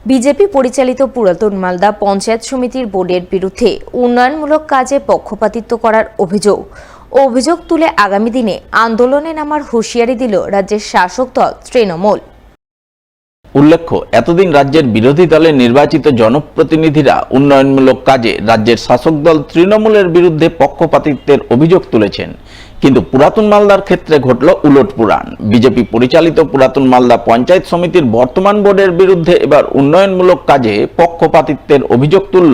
BJP পরিচালিত পুরাতন মালদা পঞ্চায়েত সমিতির বোর্ডের বিরুদ্ধে উন্নয়নমূলক কাজে পক্ষপাতিত্ব করার অভিযোগ তুলে আগামী দিনে আন্দোলনে নামার হুঁশিয়ারি দিল রাজ্যের শাসক দল তৃণমূল। উল্লেখ্য, এতদিন রাজ্যের বিরোধী দলের নির্বাচিত জনপ্রতিনিধিরা উন্নয়নমূলক কাজে রাজ্যের শাসক দল তৃণমূলের বিরুদ্ধে পক্ষপাতিত্বের অভিযোগ তুলেছেন, কিন্তু পুরাতন মালদার ক্ষেত্রে ঘটল উলটপুরাণ। বিজেপি পরিচালিত পুরাতন মালদা পঞ্চায়েত সমিতির বর্তমান বোর্ডের বিরুদ্ধে এবার উন্নয়নমূলক কাজে পক্ষপাতিত্বের অভিযোগ তুলল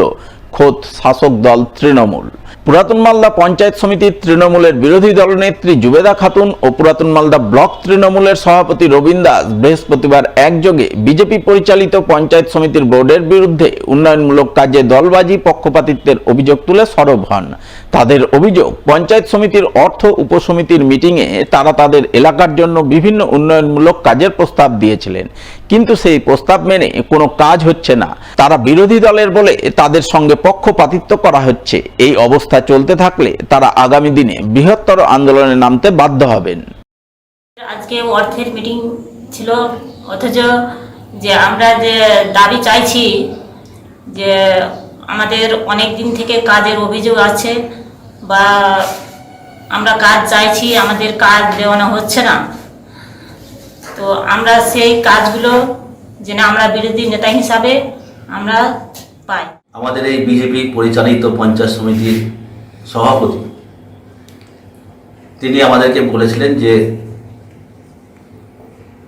খোদ শাসক দল তৃণমূল। পুরাতন মালদা পঞ্চায়েত সমিতির তৃণমূলের বিরোধী দলনেত্রী জুবেদা খাতুন ও পুরাতন মালদা ব্লক তৃণমূলের সভাপতি রবীন দাস বৃহস্পতিবার একযোগে বিজেপি পরিচালিত পঞ্চায়েত সমিতির বোর্ডের বিরুদ্ধে উন্নয়নমূলক কাজে দলবাজি পক্ষপাতিত্বের অভিযোগ তুলে সরব হন। তাদের অভিযোগ, পঞ্চায়েত সমিতির অর্থ উপসমিতির মিটিংয়ে তারা তাদের এলাকার জন্য বিভিন্ন উন্নয়নমূলক কাজের প্রস্তাব দিয়েছিলেন, কিন্তু সেই প্রস্তাব মেনে কোনো কাজ হচ্ছে না। তারা বিরোধী দলের বলে তাদের সঙ্গে পক্ষপাতিত্ব করা হচ্ছে। এই অবস্থা চলতে থাকলে তারা আগামী দিনে বৃহত্তর আন্দোলনে নামতে বাধ্য হবেন। আজকে অর্থের মিটিং ছিল, অথচ যে আমরা যে দাবি চাইছি, যে আমাদের অনেক দিন থেকে কাজের অভিযোগ আছে বা আমরা কাজ চাইছি, আমাদের কাজ দেওয়ানো হচ্ছে না। তো আমরা সেই কাজগুলো যেন আমরা বিরোধী নেতা হিসাবে আমরা পাই। আমাদের এই বিজেপি পরিচালিত পঞ্চায়েত সমিতির সভাপতি তিনি আমাদেরকে বলেছিলেন যে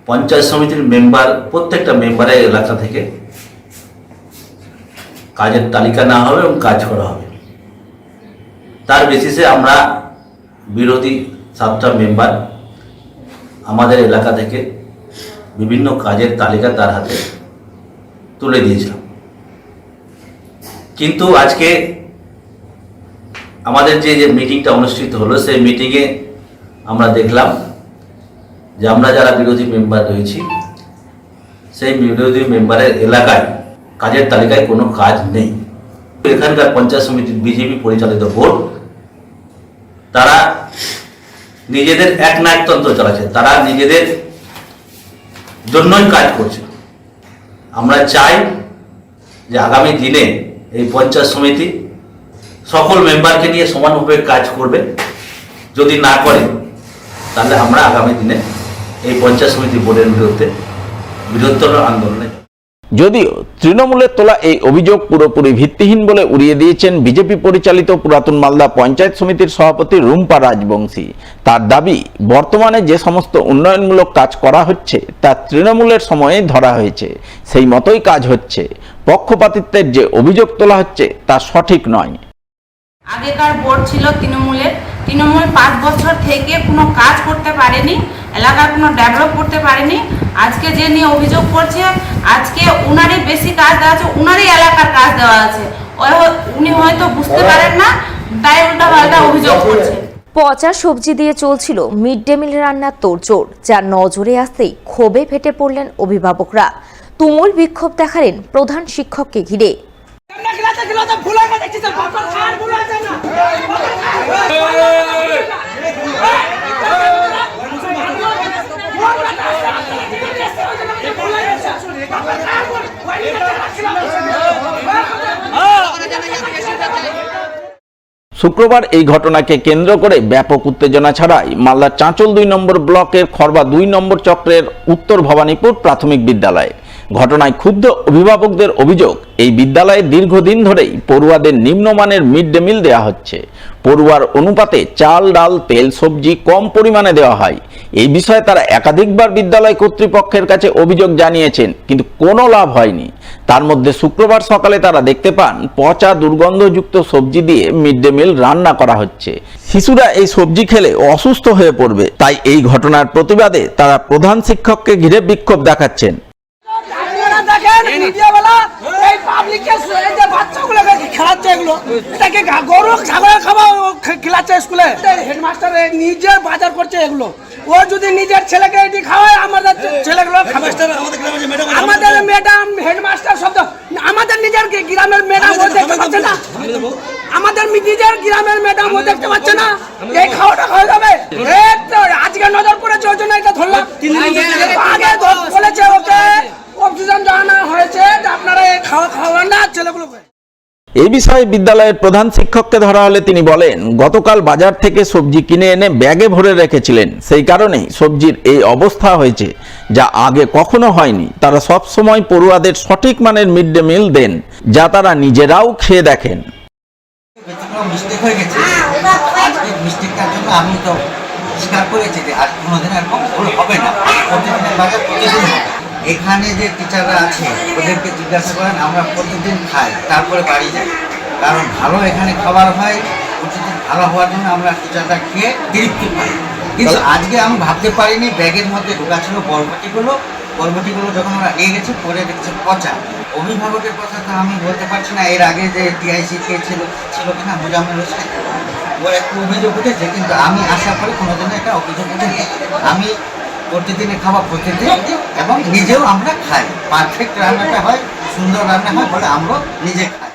পঞ্চায়েত সমিতির প্রত্যেকটা মেম্বারের এলাকা থেকে কাজের তালিকা নেওয়া হবে এবং কাজ করা হবে। তার বেসিসে আমরা বিরোধী 7টা মেম্বার আমাদের এলাকা থেকে বিভিন্ন কাজের তালিকা তার হাতে তুলে দিয়েছিলাম। কিন্তু আজকে আমাদের যে মিটিংটা অনুষ্ঠিত হলো, সেই মিটিংয়ে আমরা দেখলাম যে আমরা যারা বিরোধী মেম্বার রয়েছি, সেই বিরোধী মেম্বারের এলাকায় কাজের তালিকায় কোনো কাজ নেই। এখানকার পঞ্চায়েত সমিতির বিজেপি পরিচালিত বোর্ড তারা নিজেদের একনায়কতন্ত্র চালাচ্ছে, তারা নিজেদের জন্যই কাজ করছে। আমরা চাই যে আগামী দিনে এই পঞ্চায়েত সমিতি সকল মেম্বারকে নিয়ে সমানভাবে কাজ করবে। যদি না করে তাহলে আমরা আগামী দিনে এই পঞ্চায়েত সমিতি বোর্ডের বিরুদ্ধে বৃহত্তর আন্দোলনে। যদিও তৃণমূলের তোলা এই অভিযোগ পুরোপুরি ভিত্তিহীন বলে উড়িয়ে দিয়েছেন বিজেপি পরিচালিত পুরাতন মালদা পঞ্চায়েত সমিতির সভাপতি রুম্পা রাজবংশী। তার দাবি, বর্তমানে যে সমস্ত উন্নয়নমূলক কাজ করা হচ্ছে তা তৃণমূলের সময়ে ধরা হয়েছে, সেই মতোই কাজ হচ্ছে। পক্ষপাতিত্বের যে অভিযোগ তোলা হচ্ছে তা সঠিক নয়। আগেকার বোর্ড ছিল তৃণমূল 5 বছর থেকে কোনো কাজ করতে পারেনি, এলাকার কোনো ডেভেলপ করতে পারেনি। আজকে যে নিয়ে অভিযোগ করছে, আজকে উনারই বেশি কাজ দেওয়া আছে, উনারই এলাকার কাজ দেওয়া আছে, উনি হয়তো বুঝতে পারেন না, তাই উল্টাপাল্টা অভিযোগ করছে। পচা সবজি দিয়ে চলছিল মিড ডে মিল রান্নার তোড়জোড়, যার নজরে আসতেই ক্ষোভে ফেটে পড়লেন অভিভাবকরা। তুমুল বিক্ষোভ দেখালেন প্রধান শিক্ষককে ঘিরে। শুক্রবার এই ঘটনাকে কেন্দ্র করে ব্যাপক উত্তেজনা ছড়ায় মালদার চাঁচল 2 নম্বর ব্লকের খরবা 2 নম্বর চক্রের উত্তর ভবানীপুর প্রাথমিক বিদ্যালয়ে। ঘটনায় ক্ষুব্ধ অভিভাবকদের অভিযোগ, এই বিদ্যালয়ে দীর্ঘদিন ধরেই পড়ুয়াদের নিম্নমানের মিড ডে মিল দেওয়া হচ্ছে। পড়ুয়ার অনুপাতে চাল, ডাল, তেল, সবজি কম পরিমাণে দেওয়া হয়। এই বিষয়ে তারা একাধিকবার বিদ্যালয় কর্তৃপক্ষের কাছে অভিযোগ জানিয়েছেন, কিন্তু কোনো লাভ হয়নি। তার মধ্যে শুক্রবার সকালে তারা দেখতে পান পচা দুর্গন্ধযুক্ত সবজি দিয়ে মিড ডে মিল রান্না করা হচ্ছে। শিশুরা এই সবজি খেলে অসুস্থ হয়ে পড়বে, তাই এই ঘটনার প্রতিবাদে তারা প্রধান শিক্ষককে ঘিরে বিক্ষোভ দেখাচ্ছেন। নিজের বাজার করছে এগুলো, ও যদি নিজের ছেলেকে এটি খাওয়ায়, আমাদের ছেলেগুলো আমাদের ম্যাডাম হেডমাস্টার শব্দ, আমাদের নিজের গ্রামের ম্যাডাম ও দেখতে পাচ্ছে না, আমাদের নিজের গ্রামের ম্যাডাম ও দেখতে পাচ্ছে না, এই খাওয়াটা হয়ে যাবে। আজকে নজর পড়েছে, ওই জন্য এটা ধরলাম। আগে বলেছে ওকে অক্সিজেন জানানো হয়েছে, ছেলেগুলো এই বিষয়ে বিদ্যালয়ের প্রধান শিক্ষককে ধরা হলে তিনি বলেন, গতকাল বাজার থেকে সবজি কিনে এনে ব্যাগে ভরে রেখেছিলেন, সেই কারণেই সবজির এই অবস্থা হয়েছে, যা আগে কখনো হয়নি। তারা সব সময় পড়ুয়াদের সঠিক মানের মিড ডে মিল দেন, যা তারা নিজেরাও খেয়ে দেখেন। মিস্টেক হয়ে গেছে, আজকে মিস্টেকটার জন্য আমি তো স্বীকার করেছি যে আর কোনোদিন এরকম ভুল হবে না, প্রতিদিনের ভাগে প্রতিদিন হবে। এখানে যে টিচাররা আছে ওদেরকে জিজ্ঞাসা করেন, আমরা প্রতিদিন খাই তারপরে বাড়ি যাই, কারণ ভালো এখানে খাবার হয়, প্রতিদিন ভালো হওয়ার জন্য আমরা টিচাররা খেয়ে তৃপ্তি পাই। কিন্তু আজকে আমি ভাবতে পারিনি ব্যাগের মধ্যে ঢোকা ছিল বরবটিগুলো যখন আমরা নিয়ে গেছি পরে দেখছি পচা। অভিভাবকের কথা তো আমি বলতে পারছি না, এর আগে যে টিআইসি কে ছিল কিনা মোজাম্মেল হোসেন, ওর একটু অভিযোগ উঠেছে, কিন্তু আমি আশা করি কোনোদিনও একটা অভিযোগ উঠেনি। আমি প্রতিদিনে খাওয়া প্রতিদিন এবং নিজেও আমরা খাই, পারফেক্ট রান্নাটা হয়, সুন্দর রান্না হয় বলে আমরা নিজে খাই।